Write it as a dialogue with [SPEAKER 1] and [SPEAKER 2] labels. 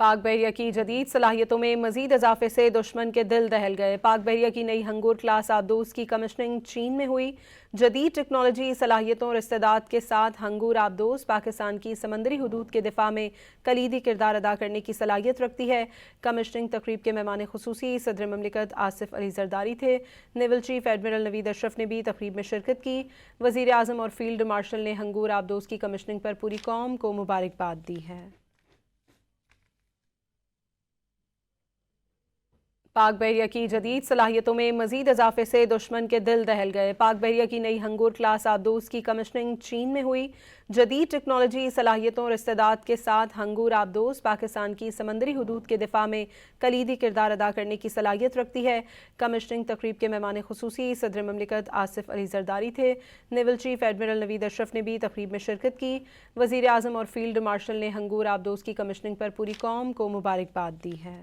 [SPEAKER 1] पाक बहरिया की जदीद सलाहियतों में मजीद इजाफे से दुश्मन के दिल दहल गए। पाक बहरिया की नई हंगूर क्लास आबदोज की कमिशनिंग चीन में हुई। जदीद टेक्नोलॉजी, सलाहियतों और इस्तेदाद के साथ हंगूर आबदोज पाकिस्तान की समंदरी हदूद के दिफा में कलीदी किरदार अदा करने की सलाहियत रखती है। कमिशनिंग तकरीब के मेहमान खुसूसी सदर ममलिकत आसिफ अली जरदारी थे। Naval chief admiral Naveed Ashraf ने भी तकरीब में शिरकत की। वजीर आजम और फील्ड मार्शल ने हंगूर आबदोज की कमिशनिंग पर पूरी कौम को मुबारकबाद दी है। पाक बहरिया की जदीद सलाहियतों में मजीद इजाफे से दुश्मन के दिल दहल गए। पाक बहरिया की नई हंगूर क्लास आबदोज की कमिशनिंग चीन में हुई। जदीद टेक्नोलॉजी, सलाहियतों और इस्तेदाद के साथ हंगूर आबदोज पाकिस्तान की समंदरी हदूद के दिफा में कलीदी किरदार अदा करने की सलाहियत रखती है। कमिशनिंग तकरीब के मेहमान खुसूसी सदर ममलिकत आसिफ अली जरदारी थे। Naval chief admiral Naveed Ashraf ने भी तकरीब में शिरकत की। वजीर आजम और फील्ड मार्शल ने हंगूर आबदोज की कमिशनिंग पर पूरी कौम को मुबारकबाद दी है।